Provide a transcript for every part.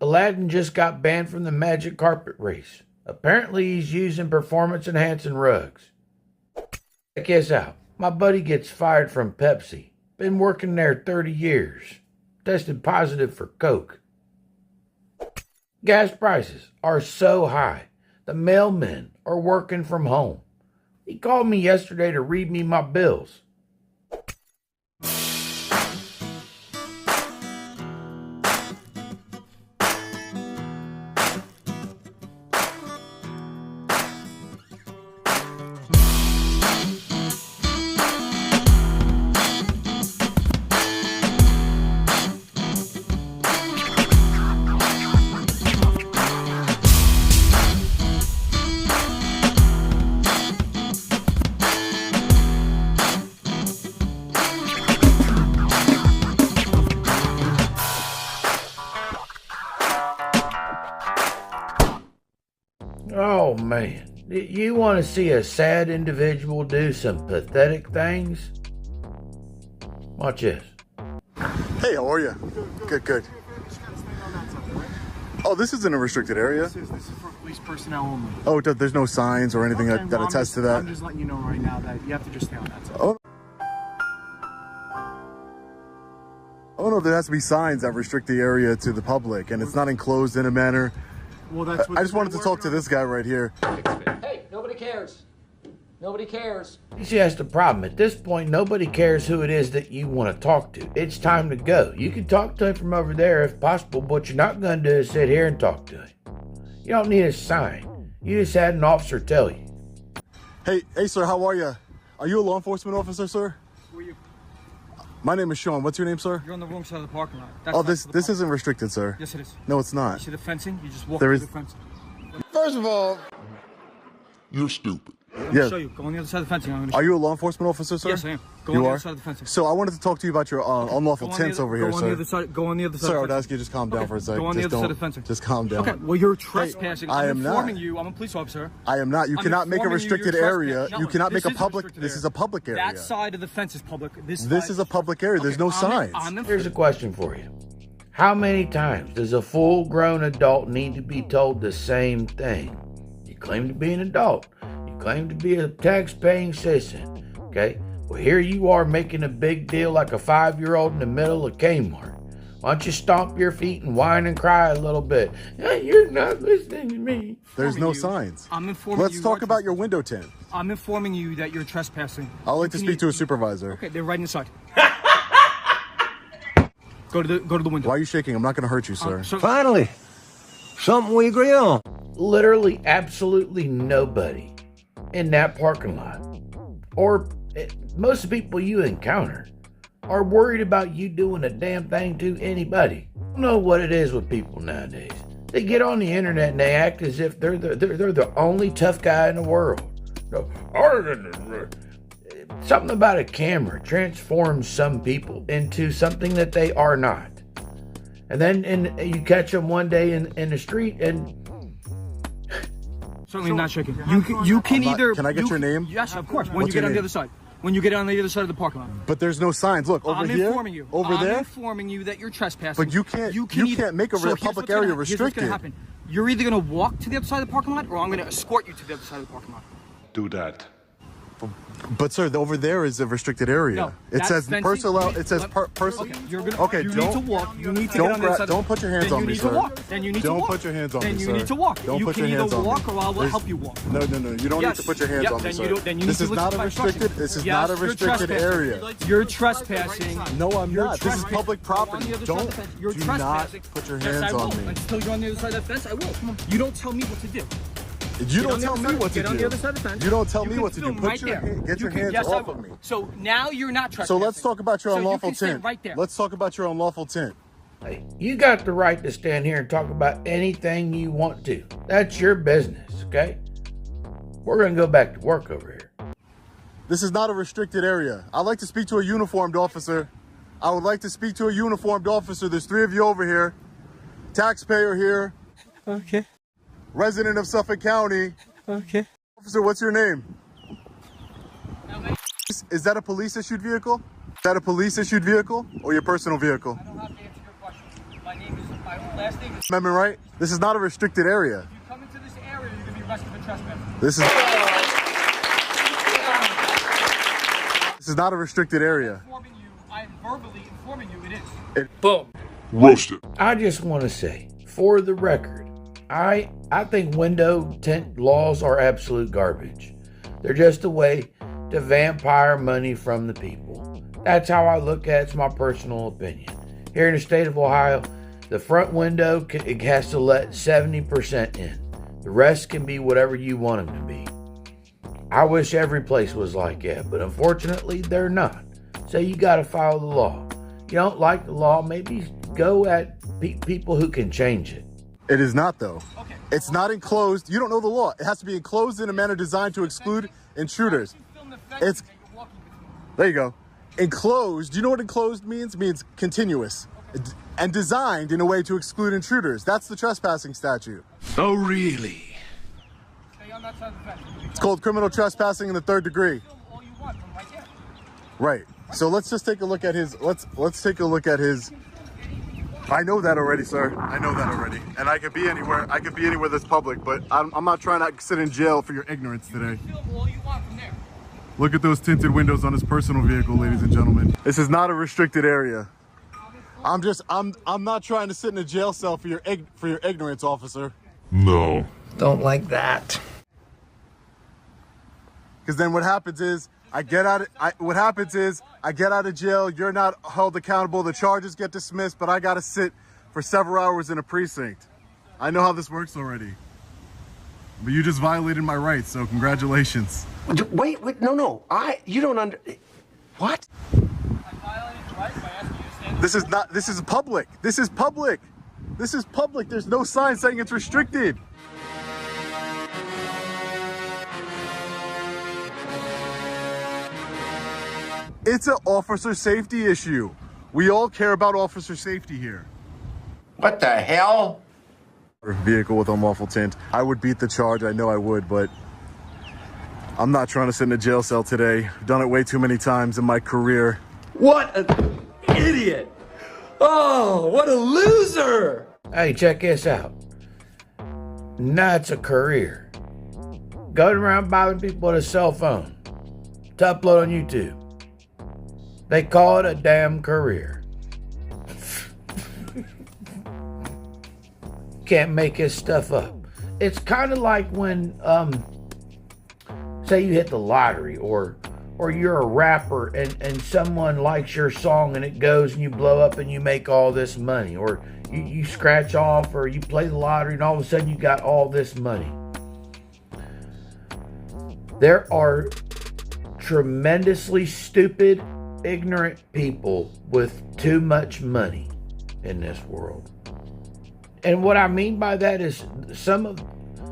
Aladdin just got banned from the magic carpet race. Apparently he's using performance-enhancing rugs. Check this out. My buddy gets fired from Pepsi. Been working there 30 years. Tested positive for Coke. Gas prices are so high. The mailmen are working from home. He called me yesterday to read me my bills. Oh man, you want to see a sad individual do some pathetic things? Watch this. Hey, how are you? Good. Oh, this isn't a restricted area. This is for police personnel only. Oh, there's no signs or anything that attest to that? I'm just letting you know right now that you have to just stay on that side. Oh no, there has to be signs that restrict the area to the public, and it's not enclosed in a manner. Well, that's what I just wanted to talk to this guy right here. Hey, nobody cares. Nobody cares. You see, that's the problem. At this point, nobody cares who it is that you want to talk to. It's time to go. You can talk to him from over there if possible, but what you're not going to do is sit here and talk to him. You don't need a sign. You just had an officer tell you. Hey, sir, how are you? Are you a law enforcement officer, sir? Who are you? My name is Sean. What's your name, sir? You're on the wrong side of the parking lot. Oh, this isn't restricted, sir. Yes, it is. No, it's You not. see the fencing? You just walk There through is- the fencing. First of all, You're stupid. I'm going to show you. Go on the other side of the fencing. I'm going to show are you a law enforcement officer, sir? Yes, I am. Go You on the are? other side of the fencing. So I wanted to talk to you about your unlawful tints over here, Go on sir. the other side. Go on the other side. Sir, I of would the ask you to just calm down Okay, for a second. go on the Just other side don't- of the fencing. Just calm down. Okay, well, you're trespassing. I am I'm not. informing you. I'm a police officer. I am not. You I'm cannot make a informing you you're restricted area. trespassing. You No, cannot make this a is public. restricted This area. is a public area. That side of the fence is public. This Is a public area. There's no signs. Here's a question for you. How many times does a full-grown adult need to be told the same thing? You claim to be an adult. You claim to be a tax-paying citizen. Okay? Well, here you are making a big deal like a 5-year-old in the middle of Kmart. Why don't you stomp your feet and whine and cry a little bit? Hey, you're not listening to me. There's no you. signs. I'm informing you. Let's talk are about your window tint. I'm informing you that you're trespassing. I'd like to You speak to a need- supervisor. Okay, they're right inside. Go to the window. Why are you shaking? I'm not going to hurt you, sir. Finally, something we agree on. Literally absolutely nobody in that parking lot, or most of the people you encounter, are worried about you doing a damn thing to anybody. I don't know what it is with people nowadays. They get on the internet and they act as if they're the only tough guy in the world. Something about a camera transforms some people into something that they are not. And then you catch them one day in the street and... Certainly not shaking. You can either... Can I get your name? Yes, of course. When What's you get your on the name? other side. When you get on the other side of the parking lot. But there's no signs. Look, over I'm here. informing you. Over I'm there. informing you that you're trespassing. But you can't make a So here's public what's gonna area happen. Here's what's restricted. gonna happen. You're either going to walk to the other side of the parking lot, or I'm going to escort you to the other side of the parking lot. Do that. But sir, over there is a restricted area. No, it that's says fencing. personal. It says person. Okay, you're gonna. Okay, you don't- need to walk. You need to don't get on the other side. don't put your hands then on you me, need sir. to walk. Then you need Don't to walk. put your hands on then me, you sir. need to walk. Don't you put can your hands either on walk me. or I will help you walk. No. You don't need to put your hands on me, then sir. you don't. Then you This need is to not a listen to my restricted. instructions. This is Yes, not a you're restricted trespassing. area. You're trespassing. No, I'm You're not. This is trespassing. public Go on property. the other side of the fence. You're Do not trespassing. put your Yes, hands I will. on me. Until you're on the other side of that fence, I will. Come on. You don't tell me what to do. You don't tell me what to Get on the other do. side of the fence. You don't tell me can what to do. film Put right your there. get your You can- hands yes, I off will. of me. So now you're not trespassing. So let's talk about your So unlawful you can tint. sit right there. Let's talk about your unlawful tint. Hey, you got the right to stand here and talk about anything you want to. That's your business, okay? We're going to go back to work over here. This is not a restricted area. I'd like to speak to a uniformed officer. I would like to speak to a uniformed officer. There's 3 of you over here. Taxpayer here. Okay. Resident of Suffolk County. Okay. Officer, what's your name? Is that a police issued vehicle? Is that a police issued vehicle or your personal vehicle? I don't have to answer your question. My name is. I don't last name is... Amendment, right? This is not a restricted area. If you come into this area, you're going to be arrested for trespass. This is not a restricted area. I'm verbally informing you it is. Boom. Roasted. I just want to say, for the record, I think window tint laws are absolute garbage. They're just a way to vampire money from the people. That's how I look at it. It's my personal opinion. Here in the state of Ohio, the front window it has to let 70% in. The rest can be whatever you want them to be. I wish every place was like that, but unfortunately they're not. So you got to follow the law. You don't like the law, maybe go at people who can change it. It is not, though. Okay. It's not enclosed. You don't know the law. It has to be enclosed in a manner designed to exclude intruders. It's, there you go. Enclosed, do you know what enclosed means? It means continuous. Okay. And designed in a way to exclude intruders. That's the trespassing statute. Oh, really? Stay on that side of the fence. It's called criminal trespassing in the 3rd degree. Film all you want from right there. Right. So let's just take a look at his, let's take a look at his, I know that already, sir. I know that already. And I could be anywhere that's public, but I'm not trying to sit in jail for your ignorance today. Film all you want from there. Look at those tinted windows on his personal vehicle, ladies and gentlemen. This is not a restricted area. I'm not trying to sit in a jail cell for your ignorance, officer. No. Don't like that. Because then what happens is I get out of jail, you're not held accountable, the charges get dismissed, but I gotta sit for several hours in a precinct. I know how this works already. But you just violated my rights, so congratulations. Wait, no. You don't what? I violated your rights by asking you to stand. This is public. This is public. There's no sign saying it's restricted. It's an officer safety issue. We all care about officer safety here. What the hell? Vehicle with unlawful tint. I would beat the charge, I know I would, but I'm not trying to sit in a jail cell today. I've done it way too many times in my career. What an idiot! Oh, what a loser! Hey, check this out. That's a career. Going around bothering people with a cell phone to upload on YouTube. They call it a damn career. Can't make his stuff up. It's kind of like when, say you hit the lottery or you're a rapper and someone likes your song and it goes and you blow up and you make all this money, or you scratch off or you play the lottery and all of a sudden you got all this money. There are tremendously stupid, ignorant people with too much money in this world. And what I mean by that is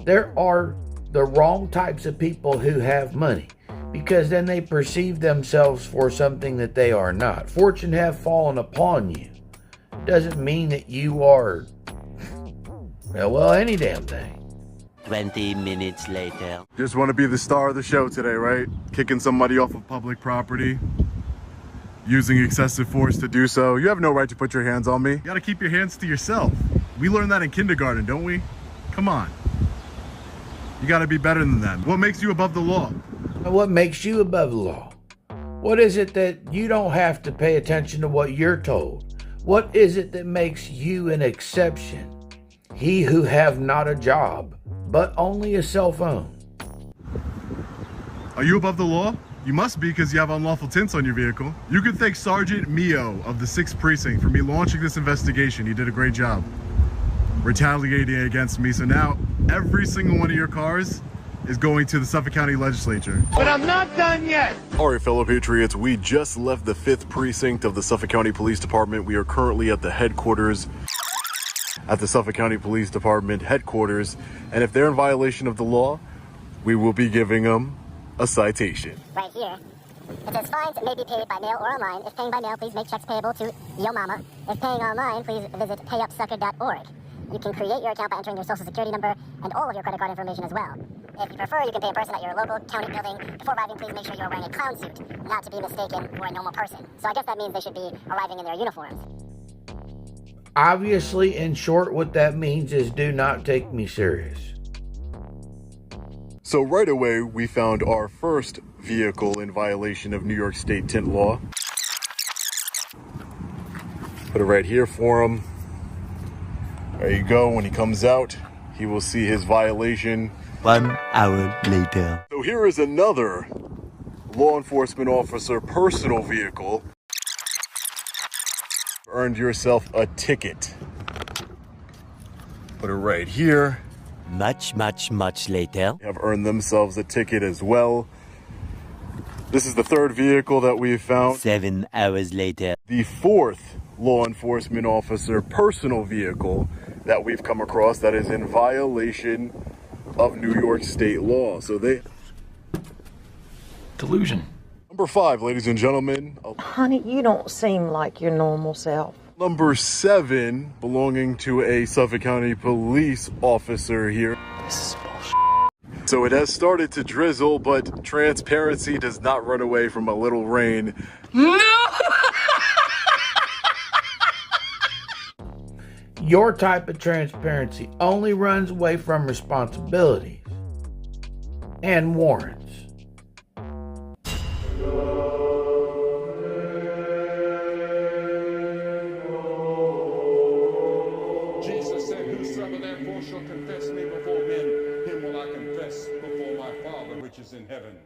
there are the wrong types of people who have money, because then they perceive themselves for something that they are not. Fortune have fallen upon you. It doesn't mean that you are, well, any damn thing. 20 minutes later. Just want to be the star of the show today, right? Kicking somebody off of public property, using excessive force to do so. You have no right to put your hands on me. You gotta keep your hands to yourself. We learned that in kindergarten, don't we? Come on. You gotta be better than that. What makes you above the law? What makes you above the law? What is it that you don't have to pay attention to what you're told? What is it that makes you an exception? He who have not a job, but only a cell phone. Are you above the law? You must be, because you have unlawful tints on your vehicle. You can thank Sergeant Mio of the 6th Precinct for me launching this investigation. He did a great job retaliating against me. So now every single one of your cars is going to the Suffolk County Legislature. But I'm not done yet! All right, fellow patriots, we just left the 5th Precinct of the Suffolk County Police Department. We are currently at the headquarters at the Suffolk County Police Department headquarters. And if they're in violation of the law, we will be giving them a citation. Right here. It says fines may be paid by mail or online. If paying by mail, please make checks payable to Yo Mama. If paying online, please visit payupsucker.org. You can create your account by entering your social security number and all of your credit card information as well. If you prefer, you can pay in person at your local county building. Before arriving, please make sure you are wearing a clown suit, not to be mistaken for a normal person. So I guess that means they should be arriving in their uniforms. Obviously, in short, what that means is do not take me serious. So right away, we found our first vehicle in violation of New York State tint law. Put it right here for him. There you go. When he comes out, he will see his violation. 1 hour later. So here is another law enforcement officer personal vehicle. Earned yourself a ticket. Put it right here. Much later. Have earned themselves a ticket as well. This is the third vehicle that we've found. 7 hours later. The fourth law enforcement officer personal vehicle that we've come across that is in violation of New York State law. So they... Delusion. Number 5, ladies and gentlemen. Honey, you don't seem like your normal self. Number 7, belonging to a Suffolk County police officer here. This is bullshit. So it has started to drizzle, but transparency does not run away from a little rain. No! Your type of transparency only runs away from responsibilities and warrants. Jesus said, whosoever therefore shall confess me before men, him will I confess before my Father which is in heaven.